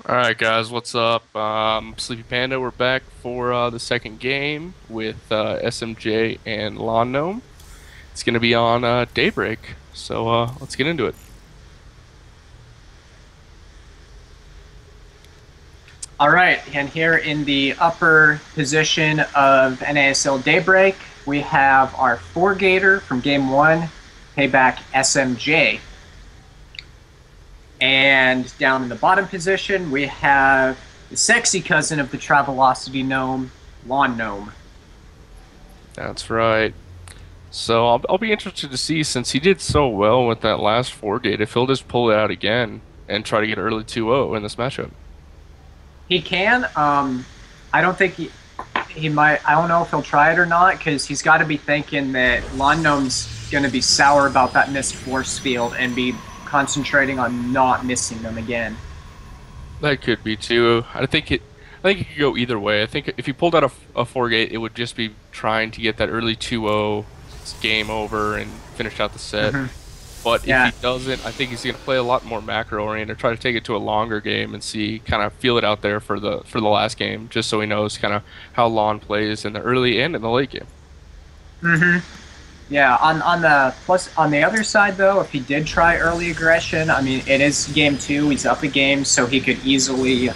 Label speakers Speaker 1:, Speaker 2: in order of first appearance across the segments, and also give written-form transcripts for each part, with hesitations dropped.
Speaker 1: Alright guys, what's up? Sleepy Panda, we're back for the second game with SMJ and LawnGnome. It's gonna be on Daybreak, so let's get into it.
Speaker 2: All right, and here in the upper position of NASL Daybreak, we have our four-gator from Game 1, Payback SMJ. And down in the bottom position, we have the sexy cousin of the Travelocity Gnome, LawnGnome.
Speaker 1: That's right. So I'll be interested to see, since he did so well with that last 4 gate, if he'll just pull it out again and try to get early 2-0 in this matchup.
Speaker 2: He can. I don't think he might. I don't know if he'll try it or not, because he's got to be thinking that LawnGnome's going to be sour about that missed force field and be concentrating on not missing them again.
Speaker 1: That could be too. I think it could go either way. I think if he pulled out a 4 gate, it would just be trying to get that early 2-0 game over and finish out the set.
Speaker 2: Mm-hmm.
Speaker 1: But if
Speaker 2: Yeah.
Speaker 1: he doesn't, I think he's going to play a lot more macro oriented, try to take it to a longer game and see, kind of feel it out there for the last game, just so he knows kind of how Lawn plays in the early and in the late game.
Speaker 2: Mm-hmm. Yeah. On the other side though, if he did try early aggression, I mean, it is game 2. He's up a game, so he could easily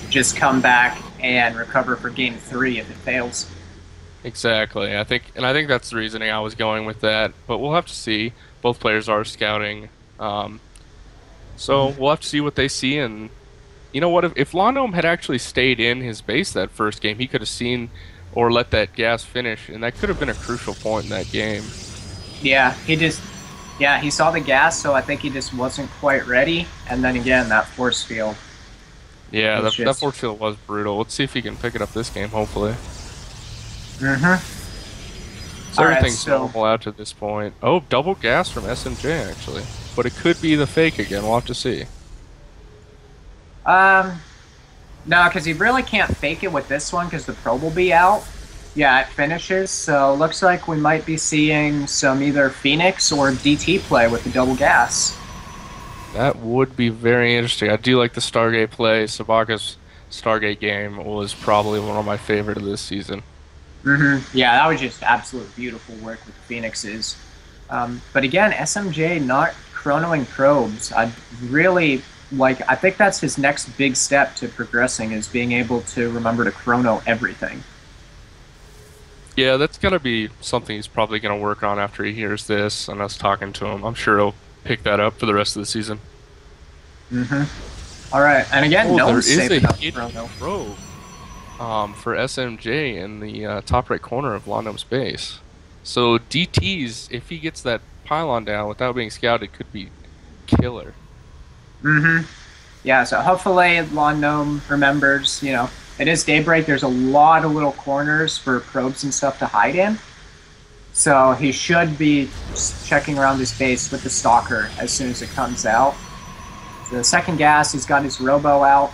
Speaker 2: just come back and recover for game 3 if it fails.
Speaker 1: Exactly. I think that's the reasoning I was going with that. But we'll have to see. Both players are scouting, so we'll have to see what they see. And you know what? If LawnGnome had actually stayed in his base that first game, he could have seen or let that gas finish, and that could have been a crucial point in that game.
Speaker 2: Yeah, he saw the gas, so I think he just wasn't quite ready. And then again, that force field
Speaker 1: Yeah,
Speaker 2: was
Speaker 1: that
Speaker 2: just.
Speaker 1: force field was brutal. Let's see if he can pick it up this game, hopefully.
Speaker 2: Mm-hmm.
Speaker 1: So
Speaker 2: All right,
Speaker 1: everything's
Speaker 2: so
Speaker 1: normal out to this point. Oh, double gas from SMJ, actually. But it could be the fake again. We'll have to see.
Speaker 2: um, no, because he really can't fake it with this one because the probe will be out. Yeah, it finishes. So looks like we might be seeing some either Phoenix or DT play with the double gas.
Speaker 1: That would be very interesting. I do like the Stargate play. Sabaka's Stargate game was probably one of my favorite of this season.
Speaker 2: Yeah, that was just absolute beautiful work with the Phoenixes. But again, SMJ not chronoing probes. I really like. I think that's his next big step to progressing is being able to remember to chrono everything.
Speaker 1: Yeah, that's gonna be something he's probably gonna work on after he hears this and us talking to him. I'm sure he'll pick that up for the rest of the season.
Speaker 2: All right, and again,
Speaker 1: Oh, there
Speaker 2: Gnome's
Speaker 1: is a
Speaker 2: saving up
Speaker 1: hidden
Speaker 2: chrono.
Speaker 1: probe for SMJ in the top right corner of LawnGnome's base. So DT's, if he gets that pylon down without being scouted, could be killer.
Speaker 2: Yeah, so hopefully Lawn Gnome remembers. It is daybreak. There's a lot of little corners for probes and stuff to hide in. So he should be checking around his base with the stalker as soon as it comes out. So the second gas, he's got his robo out.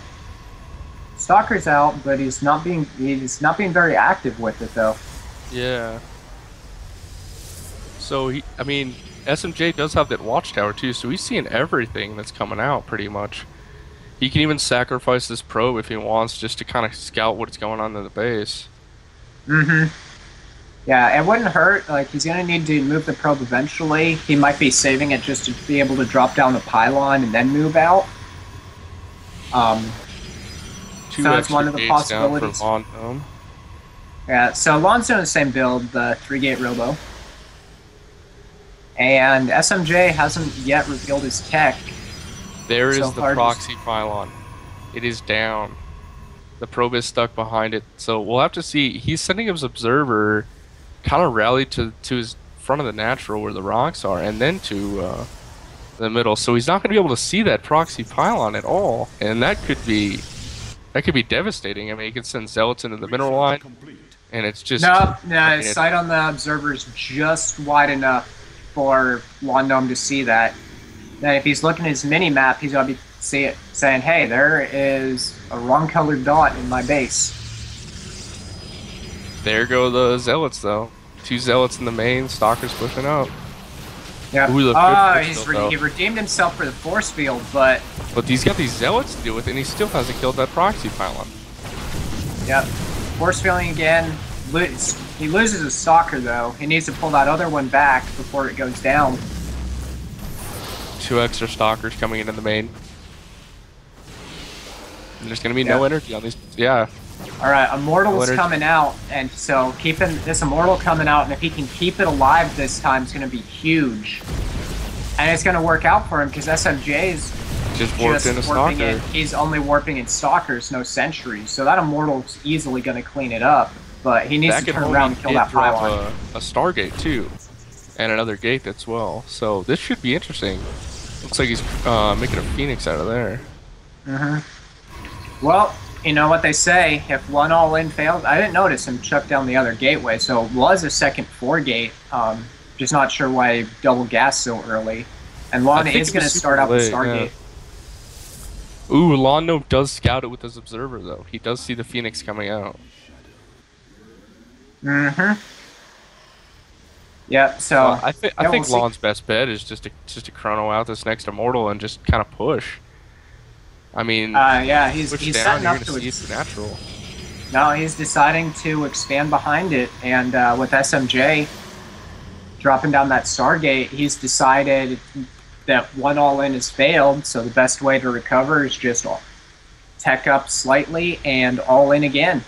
Speaker 2: Stalker's out, but he's not being very active with it though.
Speaker 1: Yeah. So I mean, SMJ does have that watchtower too, so he's seeing everything that's coming out pretty much. He can even sacrifice this probe if he wants, just to kind of scout what's going on in the base.
Speaker 2: Yeah, it wouldn't hurt. Like he's gonna need to move the probe eventually. He might be saving it just to be able to drop down the pylon and then move out. Um,
Speaker 1: Two
Speaker 2: so that's
Speaker 1: extra
Speaker 2: one of the
Speaker 1: gates down for
Speaker 2: possibilities.
Speaker 1: LawnGnome.
Speaker 2: Yeah, so Lon's doing the same build, the 3-gate robo. And SMJ hasn't yet revealed his tech.
Speaker 1: There is
Speaker 2: So
Speaker 1: the
Speaker 2: far,
Speaker 1: proxy pylon. It is down. The probe is stuck behind it, so we'll have to see. He's sending his observer kind of rally to his front of the natural where the rocks are, and then to the middle. So he's not going to be able to see that proxy pylon at all, and that could be devastating. I mean, he can send zealots into the mineral line, and it's just
Speaker 2: No, his sight on the observer is just wide enough for Lawn Gnome to see that. Then if he's looking at his mini map, he's gonna be saying, "Hey, there is a wrong colored dot in my base."
Speaker 1: There go the zealots, though. 2 zealots in the main. Stalker's pushing up.
Speaker 2: Yep.
Speaker 1: Ooh, look, good
Speaker 2: Oh,
Speaker 1: push still,
Speaker 2: he redeemed himself for the force field, but
Speaker 1: he's got these zealots to deal with, and he still hasn't killed that proxy pylon.
Speaker 2: yep. Force fielding again. He loses his stalker though. He needs to pull that other one back before it goes down.
Speaker 1: 2 extra stalkers coming into the main. And there's gonna be no energy on these. Yeah.
Speaker 2: Alright, Immortal's coming out, and so keeping this Immortal coming out, and if he can keep it alive this time, it's gonna be huge. And it's gonna work out for him because SMJ's
Speaker 1: just warped in a stalker.
Speaker 2: He's only warping in stalkers, no sentries. So that Immortal's easily gonna clean it up, but he needs to turn around and kill that pylon.
Speaker 1: A Stargate too, and another gate as well. So this should be interesting. Looks like he's making a Phoenix out of there.
Speaker 2: Well, you know what they say, if one all-in failed, I didn't notice him chuck down the other gateway, so it was a second 4-gate. Just not sure why double gas so early. And Lawn is going to start out with Stargate.
Speaker 1: Yeah. Ooh, LawnGnome does scout it with his observer, though. He does see the Phoenix coming out.
Speaker 2: Yep, so...
Speaker 1: I think Lawn's best bet is just to chrono out this next Immortal and just kind of push. I mean,
Speaker 2: yeah, he's setting up to
Speaker 1: it's natural.
Speaker 2: No, he's deciding to expand behind it, and with SMJ dropping down that Stargate, he's decided that one all-in has failed, so the best way to recover is just tech up slightly and all-in again.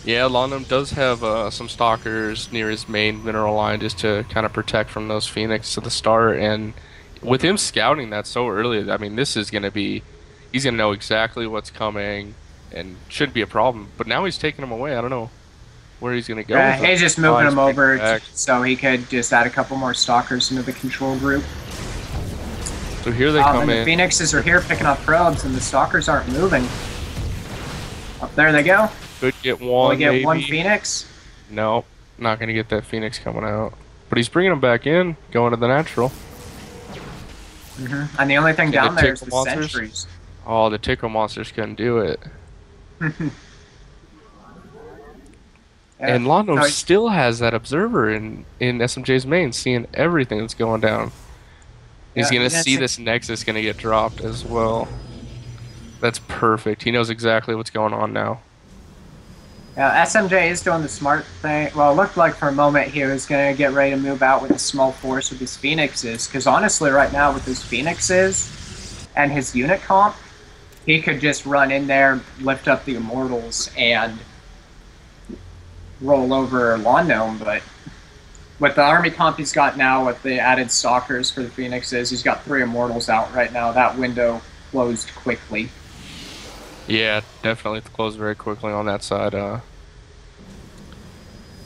Speaker 1: Yeah, LawnGnome does have some stalkers near his main mineral line just to kind of protect from those Phoenix to the start, and with him scouting that so early, I mean, this is going to be... He's going to know exactly what's coming and shouldn't be a problem. But now he's taking him away. I don't know where he's going to go.
Speaker 2: He's just moving him over so he could just add a couple more stalkers into the control group.
Speaker 1: So here they come in.
Speaker 2: The Phoenixes are here picking up probes, and the stalkers aren't moving. Up there they go.
Speaker 1: Could get one,
Speaker 2: Will we get
Speaker 1: maybe.
Speaker 2: one Phoenix?
Speaker 1: No, not going to get that Phoenix coming out. But he's bringing him back in, going to the natural.
Speaker 2: And the only thing down there is the sentries.
Speaker 1: Oh, the tickle monsters couldn't do it. And LawnGnome still has that observer in SMJ's main, seeing everything that's going down. He's going to see this Nexus going to get dropped as well. That's perfect. He knows exactly what's going on now.
Speaker 2: Yeah, SMJ is doing the smart thing. Well, it looked like for a moment he was going to get ready to move out with a small force with his Phoenixes. Because honestly, right now with his Phoenixes and his unit comp, he could just run in there, lift up the Immortals, and roll over LawnGnome. But with the army comp he's got now, with the added stalkers for the Phoenixes, he's got 3 Immortals out right now. That window closed quickly.
Speaker 1: Yeah, definitely closed very quickly on that side.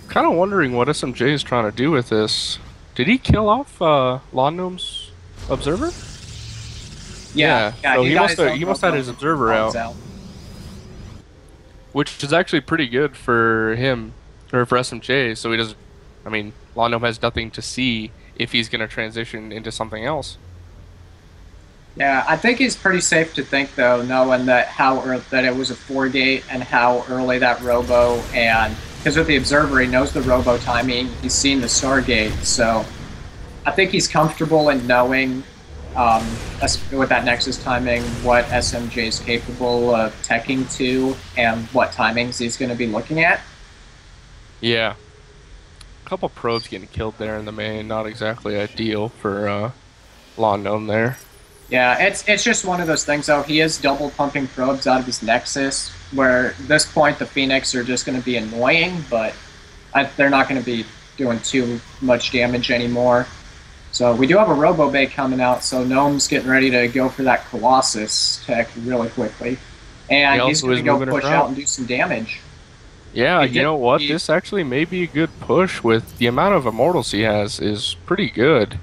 Speaker 1: Kind of wondering what SMJ is trying to do with this. Did he kill off LawnGnome's observer?
Speaker 2: Yeah,
Speaker 1: so he must have had his observer out. Which is actually pretty good for him, or for SMJ, so he doesn't... I mean, LawnGnome has nothing to see if he's going to transition into something else.
Speaker 2: Yeah, I think he's pretty safe to think, though, knowing that that it was a 4-gate and how early that robo, and because with the observer he knows the robo timing, he's seen the Stargate, so I think he's comfortable in knowing with that Nexus timing what SMJ is capable of teching to and what timings he's going to be looking at.
Speaker 1: Yeah, a couple probes getting killed there in the main, not exactly ideal for LawnGnome there.
Speaker 2: Yeah, it's just one of those things, though. He is double pumping probes out of his Nexus, where at this point the Phoenix are just going to be annoying, but they're not going to be doing too much damage anymore. So we do have a Robo Bay coming out, so Gnome's getting ready to go for that Colossus tech really quickly. And he's going to go push out and do some damage.
Speaker 1: Yeah, you know what? This actually may be a good push with the amount of Immortals he has is pretty good.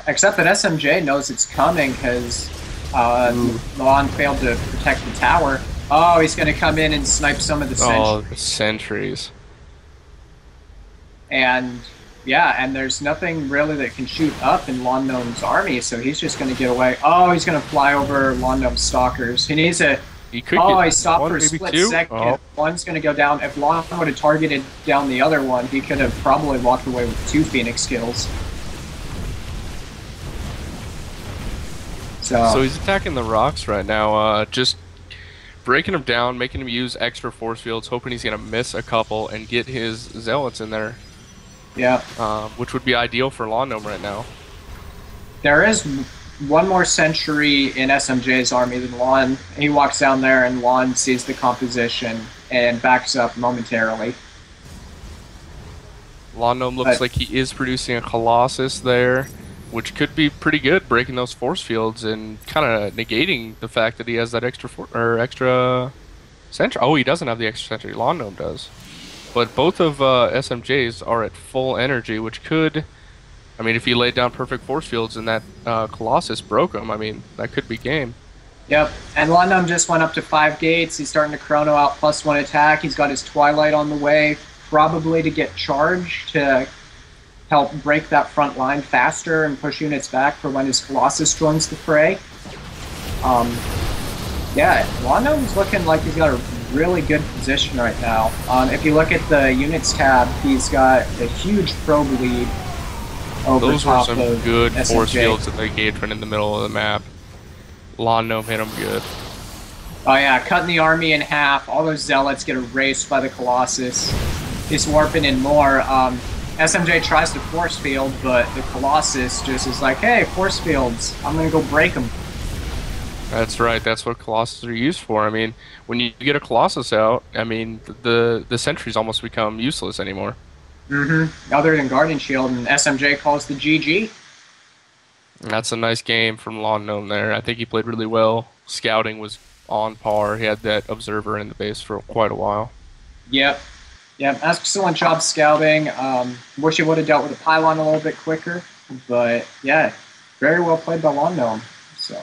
Speaker 2: Except that SMJ knows it's coming because Lawn failed to protect the tower. Oh, he's going to come in and snipe some of the sentries.
Speaker 1: Oh, the sentries.
Speaker 2: And, yeah, and there's nothing really that can shoot up in LawnGnome's army, so he's just going to get away. Oh, he's going to fly over LawnGnome's stalkers. He needs a... He stopped for a split second. Oh. One's going to go down. If Lawn would have targeted down the other one, he could have probably walked away with 2 Phoenix kills. So
Speaker 1: So he's attacking the rocks right now, just breaking him down, making him use extra force fields, hoping he's gonna miss a couple and get his zealots in there,
Speaker 2: yeah,
Speaker 1: which would be ideal for Lawn Gnome right now.
Speaker 2: there is one more sentry in SMJ's army than Lon. He walks down there and Lon sees the composition and backs up momentarily.
Speaker 1: Lawn Gnome looks
Speaker 2: But
Speaker 1: like he is producing a Colossus there, which could be pretty good, breaking those force fields and kind of negating the fact that he has that extra sentry. Oh, he doesn't have the extra sentry. Lawn Gnome does. But both of SMJs are at full energy, which could, I mean, if he laid down perfect force fields and that Colossus broke him, I mean, that could be game.
Speaker 2: yep, and London just went up to 5 gates. He's starting to chrono out +1 attack. He's got his Twilight on the way, probably to get charged to help break that front line faster and push units back for when his Colossus joins the fray. Yeah, London's looking like he's got a really good position right now. If you look at the units tab, he's got a huge probe lead over
Speaker 1: Those were
Speaker 2: top
Speaker 1: some
Speaker 2: of
Speaker 1: good force
Speaker 2: SMJ.
Speaker 1: fields that they gave right in the middle of the map. Lawn Gnome hit him good.
Speaker 2: Oh yeah, cutting the army in half. All those zealots get erased by the Colossus. He's warping in more. SMJ tries to force field, but the Colossus just is like, hey, force fields, I'm gonna go break them.
Speaker 1: That's right. That's what Colossus are used for. I mean, when you get a Colossus out, I mean, the sentries almost become useless anymore.
Speaker 2: Other than Guardian Shield, and SMJ calls the GG.
Speaker 1: That's a nice game from Lawn Gnome there. I think he played really well. Scouting was on par. He had that observer in the base for quite a while.
Speaker 2: Yep. Yep, excellent job scouting. Wish he would have dealt with the pylon a little bit quicker, but yeah, very well played by LawnGnome. So,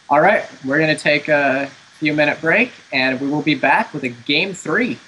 Speaker 2: all right, we're going to take a few-minute break, and we will be back with a game 3.